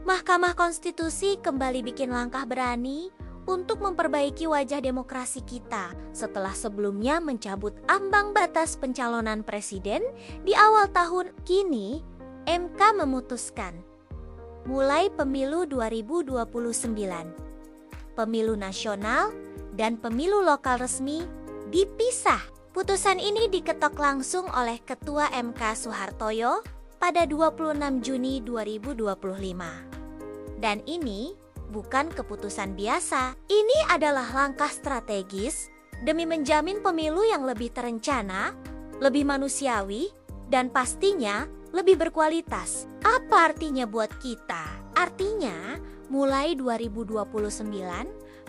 Mahkamah Konstitusi kembali bikin langkah berani untuk memperbaiki wajah demokrasi kita setelah sebelumnya mencabut ambang batas pencalonan presiden di awal tahun. Kini, MK memutuskan, mulai pemilu 2029, pemilu nasional dan pemilu lokal resmi dipisah. Putusan ini diketok langsung oleh Ketua MK Soehartoyo pada 26 Juni 2025. Dan ini bukan keputusan biasa. Ini adalah langkah strategis demi menjamin pemilu yang lebih terencana, lebih manusiawi, dan pastinya lebih berkualitas. Apa artinya buat kita? Artinya, mulai 2029,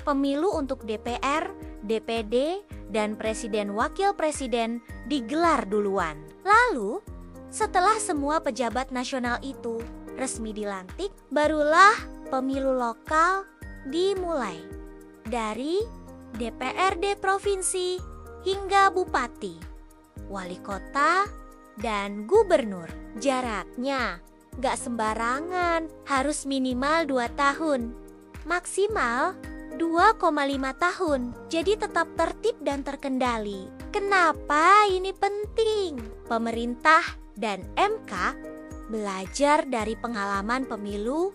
pemilu untuk DPR, DPD, dan Presiden Wakil Presiden digelar duluan. Lalu, setelah semua pejabat nasional itu resmi dilantik, barulah pemilu lokal dimulai. Dari DPRD provinsi hingga bupati, wali kota, dan gubernur. Jaraknya gak sembarangan, harus minimal 2 tahun, maksimal 2,5 tahun. Jadi tetap tertib dan terkendali. Kenapa ini penting? Pemerintah dan MK belajar dari pengalaman pemilu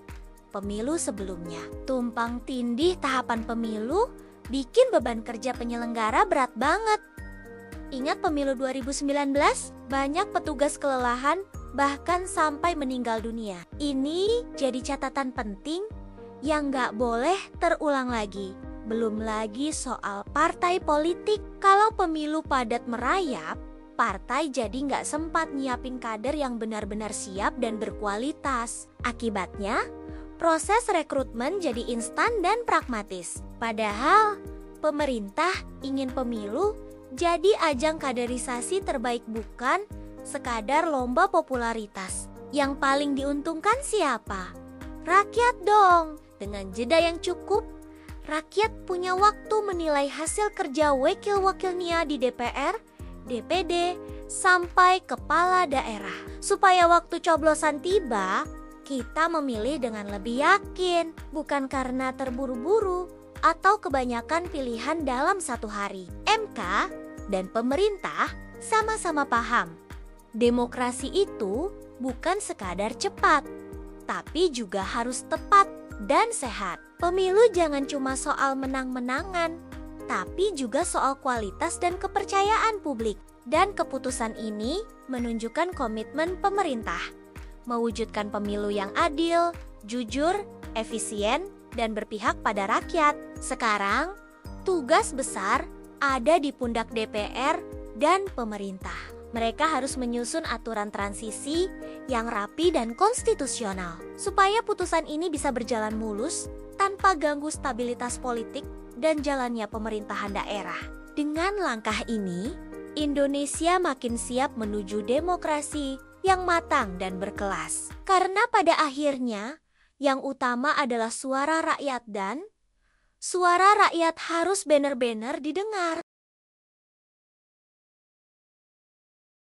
sebelumnya. Tumpang tindih tahapan pemilu bikin beban kerja penyelenggara berat banget. Ingat pemilu 2019? Banyak petugas kelelahan bahkan sampai meninggal dunia. Ini jadi catatan penting yang gak boleh terulang lagi. Belum lagi soal partai politik. Kalau pemilu padat merayap, partai jadi nggak sempat nyiapin kader yang benar-benar siap dan berkualitas. Akibatnya, proses rekrutmen jadi instan dan pragmatis. Padahal, pemerintah ingin pemilu jadi ajang kaderisasi terbaik, bukan sekadar lomba popularitas. Yang paling diuntungkan siapa? Rakyat dong. Dengan jeda yang cukup, rakyat punya waktu menilai hasil kerja wakil-wakilnya di DPR, DPD, sampai kepala daerah. Supaya waktu coblosan tiba, kita memilih dengan lebih yakin, bukan karena terburu-buru atau kebanyakan pilihan dalam satu hari. MK dan pemerintah sama-sama paham, demokrasi itu bukan sekadar cepat, tapi juga harus tepat dan sehat. Pemilu jangan cuma soal menang-menangan, tapi juga soal kualitas dan kepercayaan publik. Dan keputusan ini menunjukkan komitmen pemerintah mewujudkan pemilu yang adil, jujur, efisien, dan berpihak pada rakyat. Sekarang, tugas besar ada di pundak DPR dan pemerintah. Mereka harus menyusun aturan transisi yang rapi dan konstitusional, supaya putusan ini bisa berjalan mulus tanpa ganggu stabilitas politik dan jalannya pemerintahan daerah. Dengan langkah ini, Indonesia makin siap menuju demokrasi yang matang dan berkelas. Karena pada akhirnya, yang utama adalah suara rakyat dan suara rakyat harus benar-benar didengar.